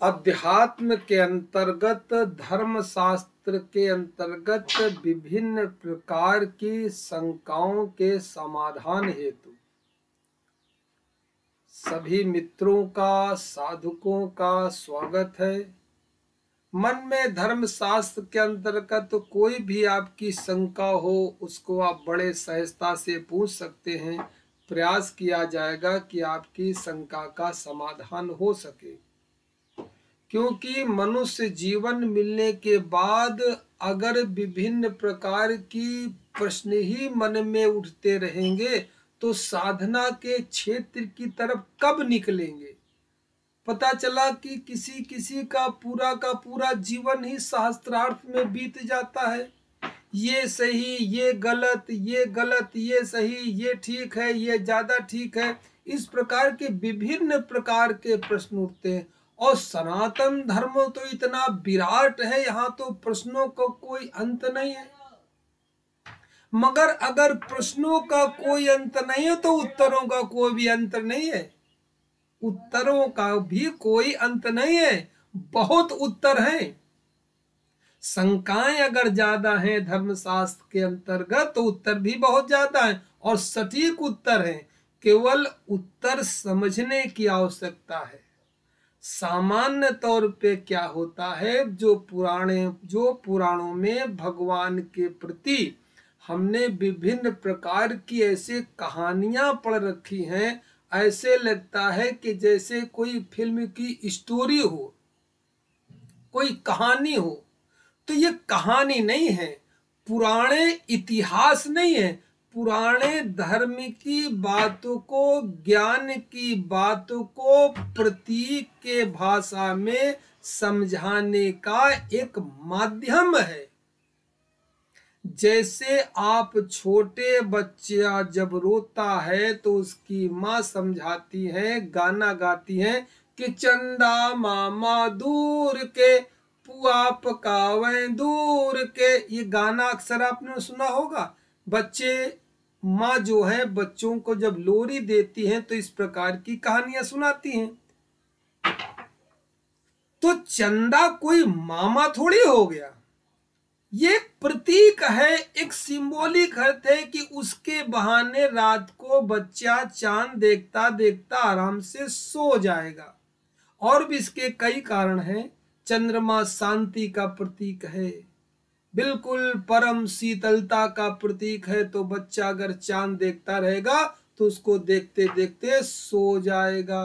अध्यात्म के अंतर्गत, धर्म शास्त्र के अंतर्गत विभिन्न प्रकार की शंकाओं के समाधान हेतु सभी मित्रों का, साधकों का स्वागत है। मन में धर्म शास्त्र के अंतर्गत कोई भी आपकी शंका हो, उसको आप बड़े सहजता से पूछ सकते हैं। प्रयास किया जाएगा कि आपकी शंका का समाधान हो सके, क्योंकि मनुष्य जीवन मिलने के बाद अगर विभिन्न प्रकार की प्रश्न ही मन में उठते रहेंगे तो साधना के क्षेत्र की तरफ कब निकलेंगे। पता चला कि किसी किसी का पूरा जीवन ही शास्त्रार्थ में बीत जाता है। ये सही, ये गलत, ये गलत, ये सही, ये ठीक है, ये ज्यादा ठीक है, इस प्रकार के विभिन्न प्रकार के प्रश्न उठते हैं। और सनातन धर्म तो इतना विराट है, यहाँ तो प्रश्नों का कोई अंत नहीं है। मगर अगर प्रश्नों का कोई अंत नहीं है तो उत्तरों का कोई भी अंत नहीं है। उत्तरों का भी कोई अंत नहीं है, बहुत उत्तर हैं। शंकाएं अगर ज्यादा हैं धर्मशास्त्र के अंतर्गत तो उत्तर भी बहुत ज्यादा हैं और सटीक उत्तर हैं। केवल उत्तर समझने की आवश्यकता है। सामान्य तौर पे क्या होता है, जो पुराणों में भगवान के प्रति हमने विभिन्न प्रकार की ऐसे कहानियां पढ़ रखी हैं, ऐसे लगता है कि जैसे कोई फिल्म की स्टोरी हो, कोई कहानी हो। तो ये कहानी नहीं है, पुराने इतिहास नहीं है, पुराने धर्म की बातों को, ज्ञान की बातों को प्रतीक के भाषा में समझाने का एक माध्यम है। जैसे आप छोटे बच्चा जब रोता है तो उसकी माँ समझाती है, गाना गाती है कि चंदा मामा दूर के, पुआ पकावे दूर के। ये गाना अक्सर आपने सुना होगा। बच्चे, माँ जो है बच्चों को जब लोरी देती हैं तो इस प्रकार की कहानियां सुनाती हैं। तो चंदा कोई मामा थोड़ी हो गया, ये प्रतीक है, एक सिंबॉलिक अर्थ है कि उसके बहाने रात को बच्चा चांद देखता देखता आराम से सो जाएगा। और भी इसके कई कारण हैं। चंद्रमा शांति का प्रतीक है, बिल्कुल परम शीतलता का प्रतीक है। तो बच्चा अगर चांद देखता रहेगा तो उसको देखते देखते सो जाएगा।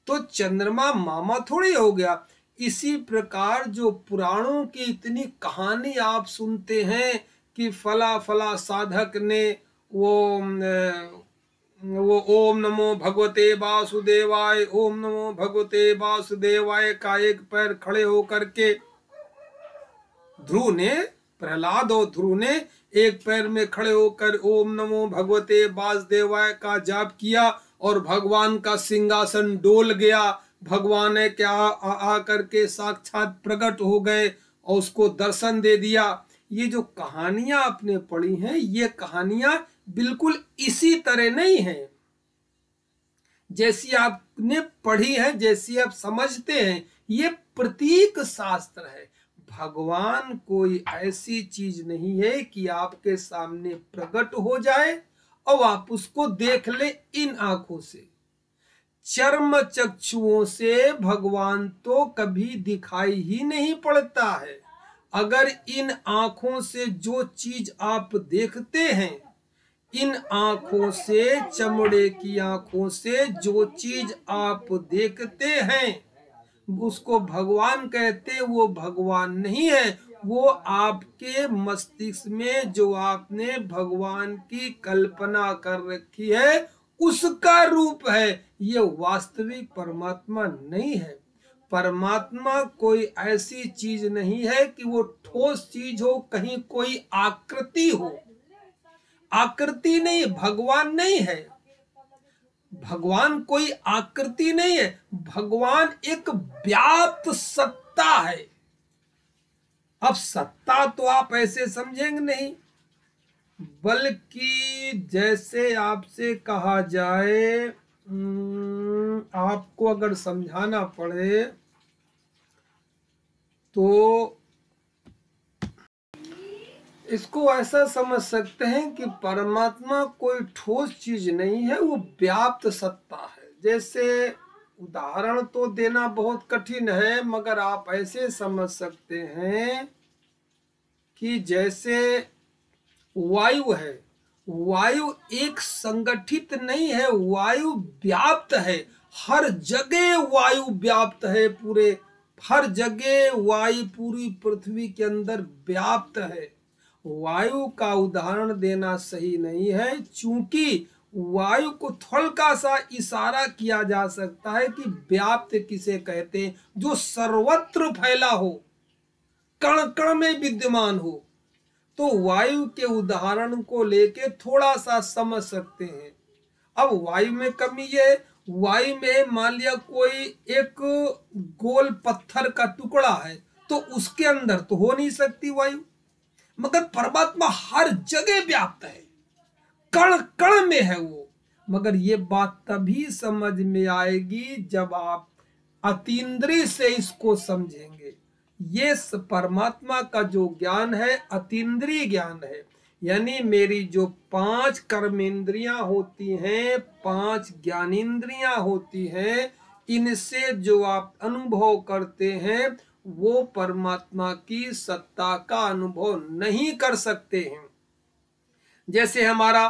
तो चंद्रमा मामा थोड़ी हो गया। इसी प्रकार जो पुराणों की इतनी कहानी आप सुनते हैं कि फला फला साधक ने वो ओम नमो भगवते वासुदेवाय, ओम नमो भगवते वासुदेवाय का एक पैर खड़े होकर के प्रहलाद और ध्रुव ने एक पैर में खड़े होकर ओम नमो भगवते वासुदेवाय का जाप किया और भगवान का सिंहासन डोल गया। भगवान ने क्या आकर के साक्षात प्रकट हो गए और उसको दर्शन दे दिया। ये जो कहानियां आपने पढ़ी हैं, ये कहानियां बिल्कुल इसी तरह नहीं है जैसी आपने पढ़ी है, जैसी आप समझते हैं। ये प्रतीक शास्त्र है। भगवान कोई ऐसी चीज नहीं है कि आपके सामने प्रकट हो जाए और आप उसको देख ले इन आंखों से। चर्म चक्षुओं से भगवान तो कभी दिखाई ही नहीं पड़ता है। अगर इन आंखों से जो चीज आप देखते हैं, इन आंखों से, चमड़े की आंखों से जो चीज आप देखते हैं, उसको भगवान कहते, वो भगवान नहीं है। वो आपके मस्तिष्क में जो आपने भगवान की कल्पना कर रखी है उसका रूप है। ये वास्तविक परमात्मा नहीं है। परमात्मा कोई ऐसी चीज नहीं है कि वो ठोस चीज हो, कहीं कोई आकृति हो। आकृति नहीं, भगवान नहीं है। भगवान कोई आकृति नहीं है। भगवान एक व्याप्त सत्ता है। अब सत्ता तो आप ऐसे समझेंगे नहीं, बल्कि जैसे आपसे कहा जाए आपको अगर समझाना पड़े तो इसको ऐसा समझ सकते हैं कि परमात्मा कोई ठोस चीज नहीं है, वो व्याप्त सत्ता है। जैसे उदाहरण तो देना बहुत कठिन है, मगर आप ऐसे समझ सकते हैं कि जैसे वायु है, वायु एक संगठित नहीं है, वायु व्याप्त है, हर जगह वायु व्याप्त है, पूरे हर जगह वायु पूरी पृथ्वी के अंदर व्याप्त है। वायु का उदाहरण देना सही नहीं है, चूंकि वायु को थोड़ा सा इशारा किया जा सकता है कि व्याप्त किसे कहते हैं, जो सर्वत्र फैला हो, कण कण में विद्यमान हो। तो वायु के उदाहरण को लेके थोड़ा सा समझ सकते हैं। अब वायु में कमी है, वायु में मान लिया कोई एक गोल पत्थर का टुकड़ा है, तो उसके अंदर तो हो नहीं सकती वायु, मगर परमात्मा हर जगह व्याप्त है, कण कण में है वो। मगर ये बात तभी समझ में आएगी जब आप अतीन्द्रिय से इसको समझेंगे। ये परमात्मा का जो ज्ञान है अतीन्द्रिय ज्ञान है, यानी मेरी जो 5 कर्मेंद्रियां होती हैं, 5 ज्ञानेंद्रियां होती हैं, इनसे जो आप अनुभव करते हैं वो परमात्मा की सत्ता का अनुभव नहीं कर सकते हैं। जैसे हमारा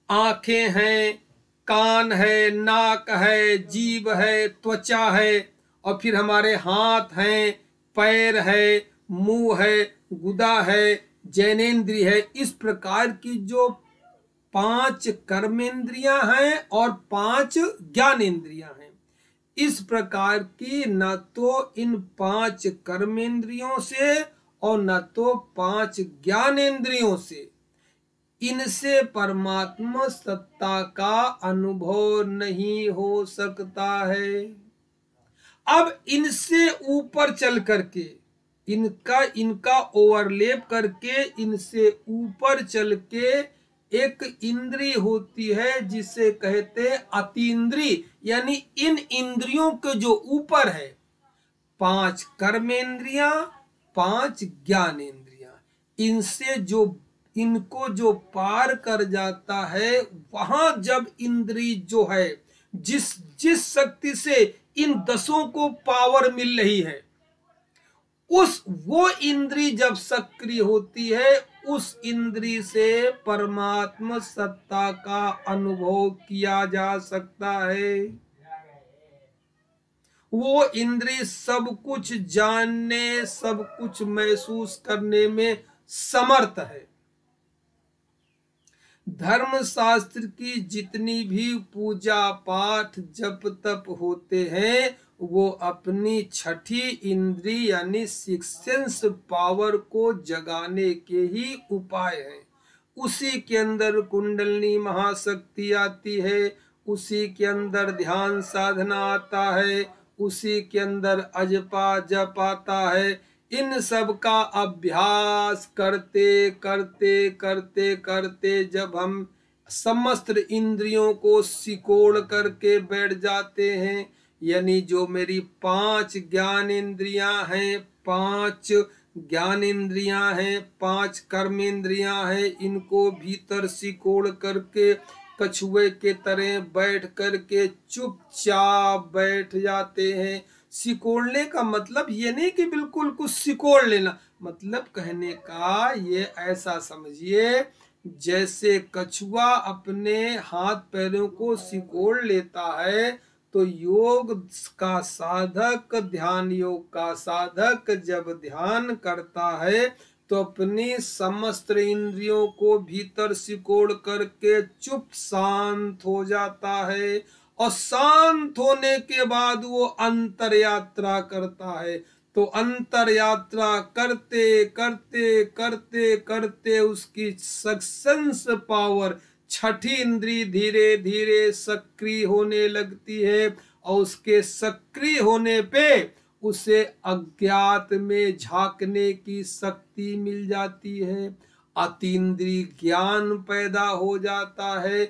आंखें हैं, कान है, नाक है, जीभ है, त्वचा है, और फिर हमारे हाथ हैं, पैर है, मुंह है, गुदा है, जैनेन्द्रिय है। इस प्रकार की जो 5 कर्मेंद्रियां हैं और 5 ज्ञानेन्द्रियां हैं, इस प्रकार की न तो इन 5 कर्मेंद्रियों से और न तो 5 ज्ञानेन्द्रियों से, इनसे परमात्मा सत्ता का अनुभव नहीं हो सकता है। अब इनसे ऊपर चल करके, इनका ओवरलेप करके, इनसे ऊपर चल के एक इंद्रिय होती है जिसे कहते हैं अतीन्द्रिय, यानी इन इंद्रियों के जो ऊपर है 5 कर्मेंद्रियां, 5 ज्ञानेंद्रियां, इनसे जो इनको जो पार कर जाता है, वहां जब इंद्रिय जो है, जिस शक्ति से इन 10 को पावर मिल रही है, वो इंद्रिय जब सक्रिय होती है, उस इंद्रिय से परमात्मा सत्ता का अनुभव किया जा सकता है। वो इंद्रिय सब कुछ जानने, सब कुछ महसूस करने में समर्थ है। धर्म शास्त्र की जितनी भी पूजा पाठ जप तप होते हैं, वो अपनी छठी इंद्रिय यानी 6th सेंस पावर को जगाने के ही उपाय हैं। उसी के अंदर कुंडलिनी महाशक्ति आती है, उसी के अंदर ध्यान साधना आता है, उसी के अंदर अजपा जप आता है। इन सब का अभ्यास करते करते करते करते जब हम समस्त इंद्रियों को सिकोड़ करके बैठ जाते हैं, यानी जो मेरी 5 ज्ञान इंद्रियां हैं, 5 ज्ञान इंद्रियां हैं, 5 कर्म इंद्रियां हैं, इनको भीतर सिकोड़ करके कछुए के तरह बैठ करके चुपचाप बैठ जाते हैं। सिकोड़ने का मतलब ये नहीं कि बिल्कुल कुछ सिकोड़ लेना, मतलब कहने का ये ऐसा समझिए जैसे कछुआ अपने हाथ पैरों को सिकोड़ लेता है, तो योग का साधक, ध्यान योग का साधक जब ध्यान करता है तो अपनी समस्त इंद्रियों को भीतर सिकोड़ करके चुप शांत हो जाता है, और शांत होने के बाद वो अंतर यात्रा करता है। तो अंतर यात्रा करते करते करते करते उसकी सक्सेंस पावर, छठी इंद्री धीरे धीरे सक्रिय होने लगती है, और उसके सक्रिय होने पे उसे अज्ञात में झांकने की शक्ति मिल जाती है, अतीन्द्रिय ज्ञान पैदा हो जाता है।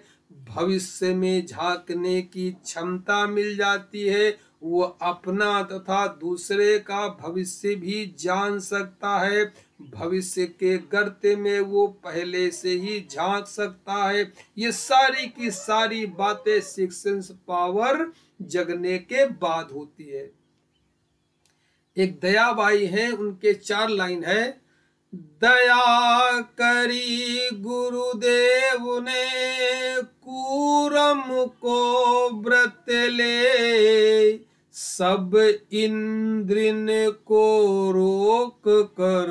भविष्य में झांकने की क्षमता मिल जाती है। वो अपना तथा दूसरे का भविष्य भी जान सकता है। भविष्य के गर्ते में वो पहले से ही झांक सकता है। ये सारी की सारी बातें सिक्स सेंस पावर जगने के बाद होती है। एक दयाबाई है, उनके 4 लाइन है। दया करी गुरुदेव ने कूरम को व्रत ले, सब इंद्रिन को रोक कर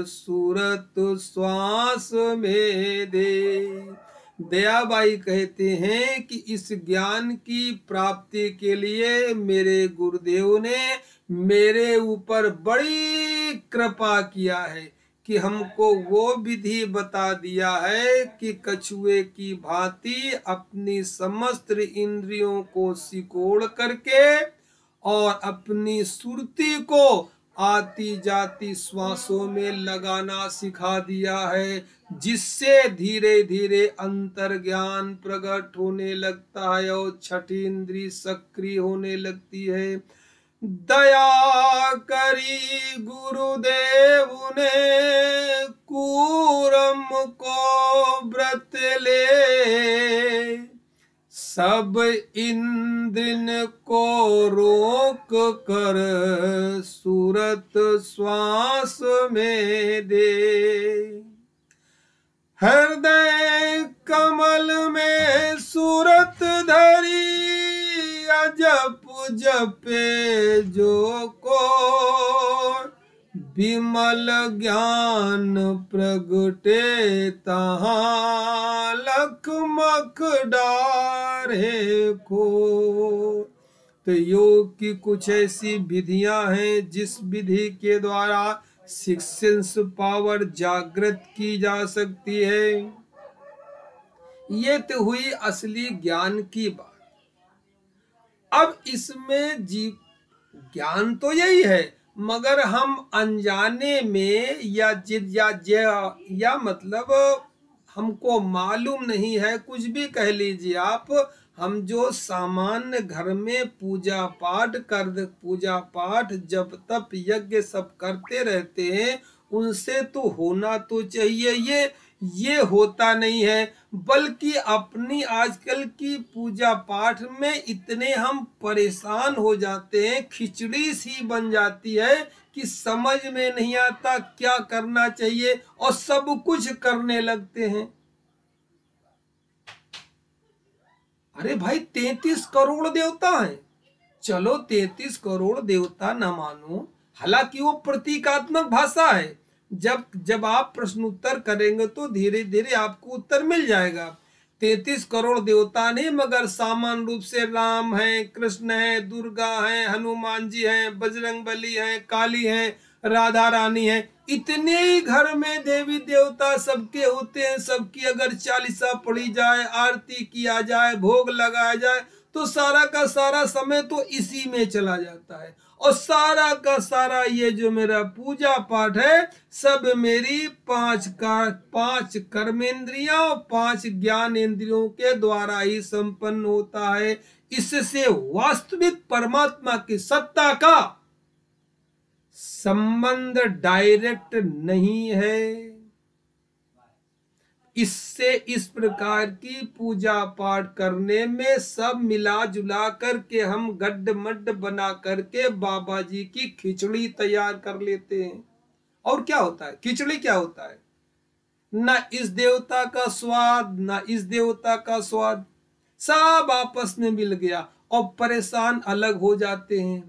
सूरत श्वास में दे। दयाबाई कहते हैं कि इस ज्ञान की प्राप्ति के लिए मेरे गुरुदेव ने मेरे ऊपर बड़ी कृपा किया है कि हमको वो विधि बता दिया है कि कछुए की भांति अपनी समस्त इंद्रियों को सिकोड़ करके और अपनी सुरती को आती जाती श्वासों में लगाना सिखा दिया है, जिससे धीरे धीरे अंतर ज्ञान प्रकट होने लगता है और छठी इंद्री सक्रिय होने लगती है। दया करी गुरुदेव ने कूरम को व्रत ले, सब इंद्रिन को रोक कर सूरत श्वास में दे। हृदय कमल में सूरत धरी अजप जपे जो को, विमल ज्ञान प्रगटे तहाँ लख मख डारे को। तो योग की कुछ ऐसी विधियां हैं जिस विधि के द्वारा सिक्स सेंस पावर जागृत की जा सकती है। ये तो हुई असली ज्ञान की बात। अब इसमें जीव ज्ञान तो यही है, मगर हम अनजाने में या मतलब हमको मालूम नहीं है, कुछ भी कह लीजिए आप, हम जो सामान्य घर में पूजा पाठ जब तप यज्ञ सब करते रहते हैं, उनसे तो होना तो चाहिए, ये होता नहीं है। बल्कि अपनी आजकल की पूजा पाठ में इतने हम परेशान हो जाते हैं, खिचड़ी सी बन जाती है कि समझ में नहीं आता क्या करना चाहिए और सब कुछ करने लगते हैं। अरे भाई 33 करोड़ देवता हैं, चलो 33 करोड़ देवता न मानो, हालांकि वो प्रतीकात्मक भाषा है। जब आप प्रश्न उत्तर करेंगे तो धीरे धीरे आपको उत्तर मिल जाएगा। 33 करोड़ देवता नहीं, मगर सामान्य रूप से राम है, कृष्ण है, दुर्गा है, हनुमान जी हैं, बजरंगबली हैं, काली हैं, राधा रानी है। इतने ही घर में देवी देवता सबके होते हैं। सबकी अगर चालीसा पढ़ी जाए, आरती किया जाए, भोग लगाया जाए, तो सारा का सारा समय तो इसी में चला जाता है। और सारा का सारा ये जो मेरा पूजा पाठ है, सब मेरी 5 कर्मेंद्रियां और 5 ज्ञान इंद्रियों के द्वारा ही संपन्न होता है। इससे वास्तविक परमात्मा की सत्ता का संबंध डायरेक्ट नहीं है। इससे इस प्रकार की पूजा पाठ करने में सब मिला जुला करके हम गड्ढ मड्ढ बना करके बाबा जी की खिचड़ी तैयार कर लेते हैं। और क्या होता है? खिचड़ी क्या होता है? ना इस देवता का स्वाद, ना इस देवता का स्वाद, सब आपस में मिल गया और परेशान अलग हो जाते हैं।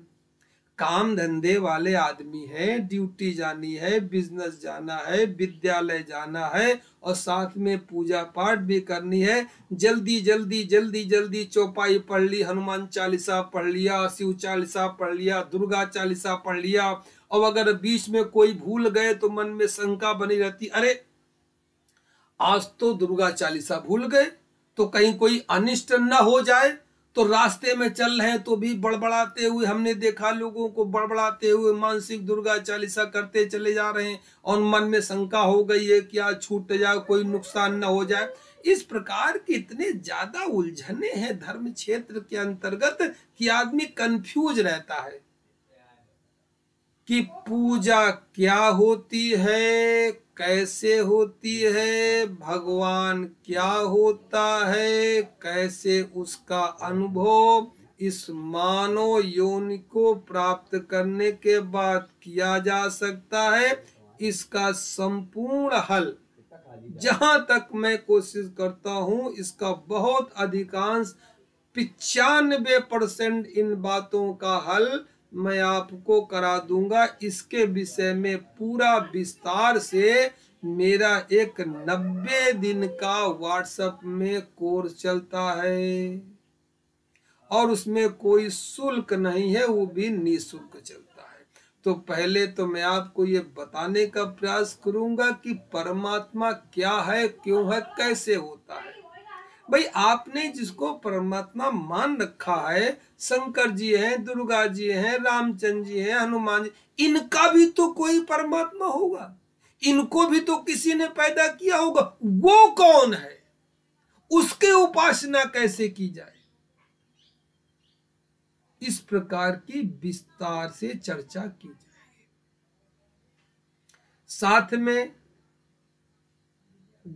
काम धंधे वाले आदमी है, ड्यूटी जानी है, बिजनेस जाना है, विद्यालय जाना है और साथ में पूजा पाठ भी करनी है। जल्दी चौपाई पढ़ ली, हनुमान चालीसा पढ़ लिया, शिव चालीसा पढ़ लिया, दुर्गा चालीसा पढ़ लिया, और अगर बीच में कोई भूल गए तो मन में शंका बनी रहती, अरे आज तो दुर्गा चालीसा भूल गए तो कहीं कोई अनिष्ट न हो जाए। तो रास्ते में चल रहे हैं तो भी बड़बड़ाते हुए, हमने देखा लोगों को बड़बड़ाते हुए मानसिक दुर्गा चालीसा करते चले जा रहे हैं और मन में शंका हो गई है कि आज छूट जाए, कोई नुकसान न हो जाए। इस प्रकार के इतने ज्यादा उलझने हैं धर्म क्षेत्र के अंतर्गत कि आदमी कंफ्यूज रहता है कि पूजा क्या होती है, कैसे होती है, भगवान क्या होता है, कैसे उसका अनुभव इस मानव योनि को प्राप्त करने के बाद किया जा सकता है। इसका संपूर्ण हल जहां तक मैं कोशिश करता हूं, इसका बहुत अधिकांश 95% इन बातों का हल मैं आपको करा दूंगा। इसके विषय में पूरा विस्तार से मेरा एक 90 दिन का व्हाट्सएप में कोर्स चलता है और उसमें कोई शुल्क नहीं है, वो भी निःशुल्क चलता है। तो पहले तो मैं आपको ये बताने का प्रयास करूंगा कि परमात्मा क्या है, क्यों है, कैसे होता है। भाई आपने जिसको परमात्मा मान रखा है, शंकर जी हैं, दुर्गा जी हैं, रामचंद्र जी हैं, हनुमान जी, इनका भी तो कोई परमात्मा होगा, इनको भी तो किसी ने पैदा किया होगा। वो कौन है, उसके उपासना कैसे की जाए, इस प्रकार की विस्तार से चर्चा की जाएगी। साथ में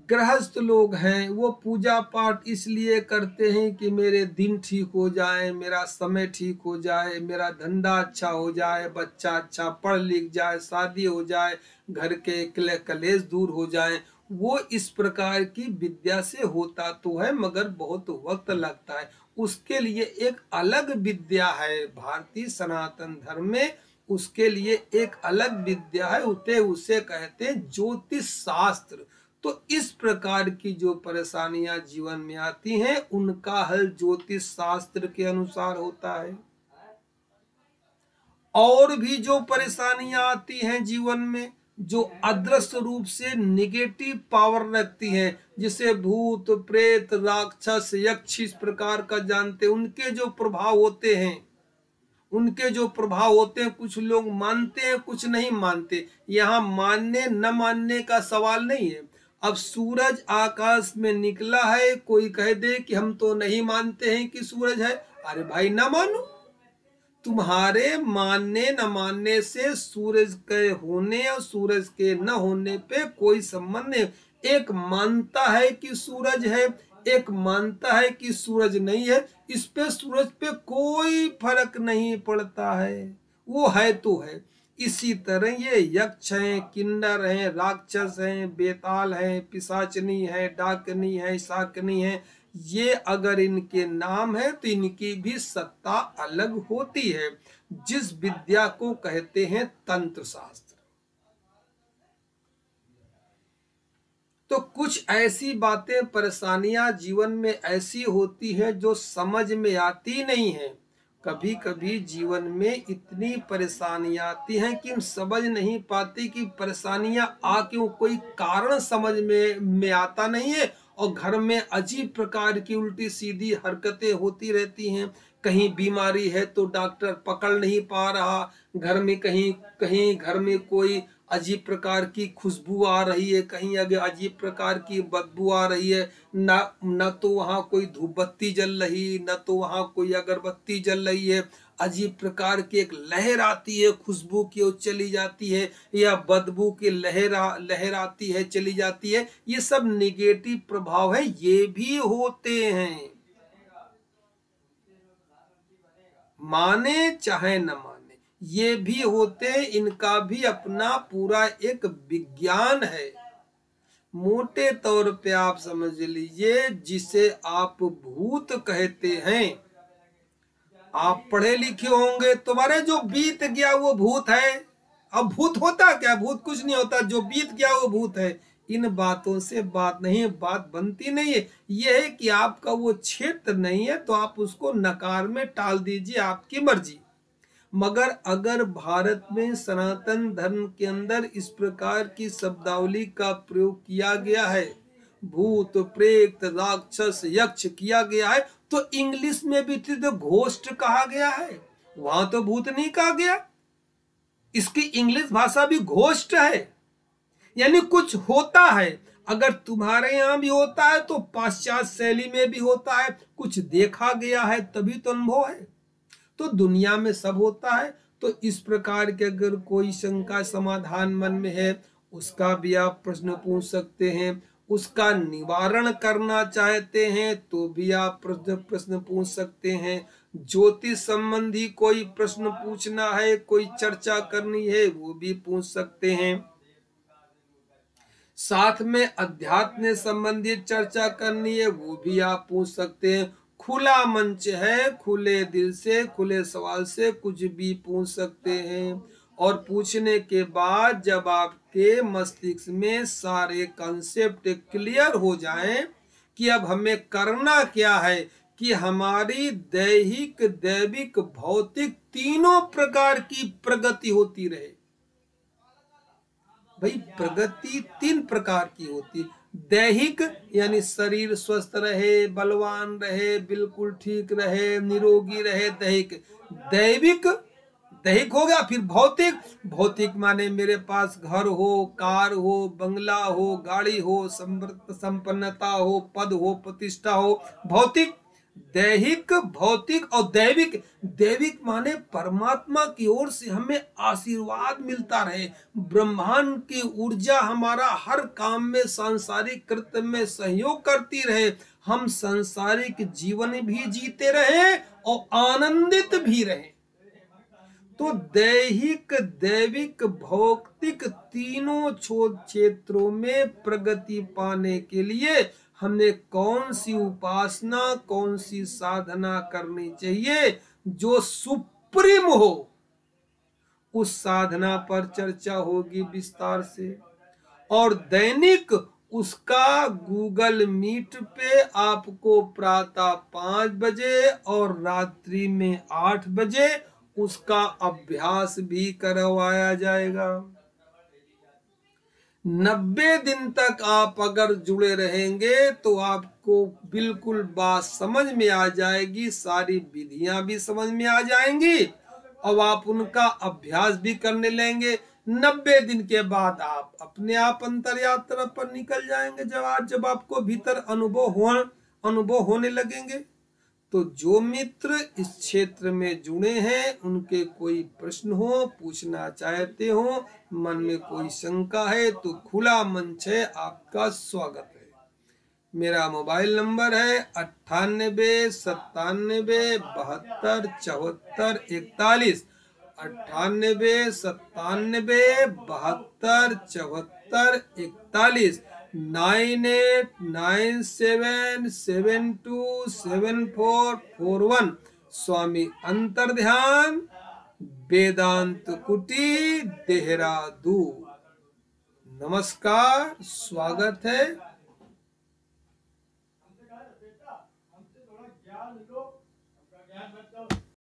गृहस्थ लोग हैं, वो पूजा पाठ इसलिए करते हैं कि मेरे दिन ठीक हो जाए, मेरा समय ठीक हो जाए, मेरा धंधा अच्छा हो जाए, बच्चा अच्छा पढ़ लिख जाए, शादी हो जाए, घर के कलेश दूर हो जाए। वो इस प्रकार की विद्या से होता तो है, मगर बहुत वक्त लगता है। उसके लिए एक अलग विद्या है भारतीय सनातन धर्म में, उसके लिए एक अलग विद्या है, उसे कहते हैं ज्योतिष शास्त्र। तो इस प्रकार की जो परेशानियां जीवन में आती हैं, उनका हल ज्योतिष शास्त्र के अनुसार होता है। और भी जो परेशानियां आती हैं जीवन में, जो अदृश्य रूप से निगेटिव पावर रखती हैं, जिसे भूत प्रेत राक्षस यक्ष इस प्रकार का जानते, उनके जो प्रभाव होते हैं, कुछ लोग मानते हैं, कुछ नहीं मानते। यहाँ मानने न मानने का सवाल नहीं है। अब सूरज आकाश में निकला है, कोई कह दे कि हम तो नहीं मानते हैं कि सूरज है, अरे भाई ना मानो, तुम्हारे मानने न मानने से सूरज के होने और सूरज के न होने पे कोई संबंध नहीं। एक मानता है कि सूरज है, एक मानता है कि सूरज नहीं है, इस पे सूरज पे कोई फर्क नहीं पड़ता है, वो है तो है। इसी तरह ये यक्ष हैं, किन्नर हैं, राक्षस हैं, बेताल हैं, पिशाचनी है, डाकनी है, शाकनी है, ये अगर इनके नाम है तो इनकी भी सत्ता अलग होती है, जिस विद्या को कहते हैं तंत्र शास्त्र। तो कुछ ऐसी बातें, परेशानियां जीवन में ऐसी होती हैं जो समझ में आती नहीं है। कभी कभी जीवन में इतनी परेशानियां आती हैं कि हम समझ नहीं पाते कि परेशानियां आ क्यों, कोई कारण समझ में आता नहीं है, और घर में अजीब प्रकार की उल्टी सीधी हरकतें होती रहती हैं। कहीं बीमारी है तो डॉक्टर पकड़ नहीं पा रहा, घर में कहीं घर में कोई अजीब प्रकार की खुशबू आ रही है, कहीं अगर अजीब प्रकार की बदबू आ रही है, न तो वहां कोई धूप बत्ती जल रही, न तो वहां कोई अगरबत्ती जल रही है, अजीब प्रकार की एक लहर आती है खुशबू की और चली जाती है, या बदबू की लहर आती है चली जाती है। ये सब निगेटिव प्रभाव है, ये भी होते हैं, माने चाहे न माने, ये भी होते हैं। इनका भी अपना पूरा एक विज्ञान है। मोटे तौर पे आप समझ लीजिए, जिसे आप भूत कहते हैं, आप पढ़े लिखे होंगे, तुम्हारे जो बीत गया वो भूत है। अब भूत होता क्या, भूत कुछ नहीं होता, जो बीत गया वो भूत है। इन बातों से बात बनती नहीं है। यह है कि आपका वो क्षेत्र नहीं है तो आप उसको नकार में टाल दीजिए, आपकी मर्जी। मगर अगर भारत में सनातन धर्म के अंदर इस प्रकार की शब्दावली का प्रयोग किया गया है, भूत प्रेत राक्षस यक्ष किया गया है, तो इंग्लिश में भी तो घोस्ट कहा गया है, वहां तो भूत नहीं कहा गया। इसकी इंग्लिश भाषा भी घोस्ट है, यानी कुछ होता है। अगर तुम्हारे यहाँ भी होता है तो पाश्चात्य शैली में भी होता है, कुछ देखा गया है तभी तो अनुभव है। तो दुनिया में सब होता है। तो इस प्रकार के अगर कोई शंका समाधान मन में है, उसका भी आप प्रश्न पूछ सकते हैं। उसका निवारण करना चाहते हैं तो भी आप प्रश्न पूछ सकते हैं। ज्योतिष संबंधी कोई प्रश्न पूछना है, कोई चर्चा करनी है, वो भी पूछ सकते हैं। साथ में अध्यात्म संबंधित चर्चा करनी है, वो भी आप पूछ सकते हैं। खुला मंच है, खुले दिल से, खुले सवाल से कुछ भी पूछ सकते हैं। और पूछने के बाद जब आपके मस्तिष्क में सारे कॉन्सेप्ट क्लियर हो जाएं कि अब हमें करना क्या है, कि हमारी दैहिक, दैविक, भौतिक तीनों प्रकार की प्रगति होती रहे। भाई प्रगति 3 प्रकार की होती। दैहिक यानी शरीर स्वस्थ रहे, बलवान रहे, बिल्कुल ठीक रहे, निरोगी रहे, दैहिक। दैविक, दैहिक हो गया। फिर भौतिक, भौतिक माने मेरे पास घर हो, कार हो, बंगला हो, गाड़ी हो, संपन्नता हो, पद हो, प्रतिष्ठा हो, भौतिक। दैहिक, भौतिक और दैविक। दैविक माने परमात्मा की ओर से हमें आशीर्वाद मिलता रहे, ब्रह्मांड की ऊर्जा हमारा हर काम में, सांसारिक कृत्य में सहयोग करती रहे, हम सांसारिक जीवन भी जीते रहे और आनंदित भी रहे। तो दैहिक, दैविक, भौतिक तीनों क्षेत्रों में प्रगति पाने के लिए हमें कौन सी उपासना, कौन सी साधना करनी चाहिए जो सुप्रीम हो, उस साधना पर चर्चा होगी विस्तार से। और दैनिक उसका गूगल मीट पे आपको प्रातः 5 बजे और रात्रि में 8 बजे उसका अभ्यास भी करवाया जाएगा। 90 दिन तक आप अगर जुड़े रहेंगे तो आपको बिल्कुल बात समझ में आ जाएगी, सारी विधियां भी समझ में आ जाएंगी और आप उनका अभ्यास भी करने लेंगे। 90 दिन के बाद आप अपने आप अंतर यात्रा पर निकल जाएंगे, जब आपको भीतर अनुभव होने लगेंगे। तो जो मित्र इस क्षेत्र में जुड़े हैं, उनके कोई प्रश्न हो, पूछना चाहते हो, मन में कोई शंका है, तो खुला मंच है, आपका स्वागत है। मेरा मोबाइल नंबर है 98 97 72 74 41, 98 97 72 74 41, 9897727441। स्वामी अंतर्ध्यान, वेदांत कुटी, देहरादून। नमस्कार, स्वागत है।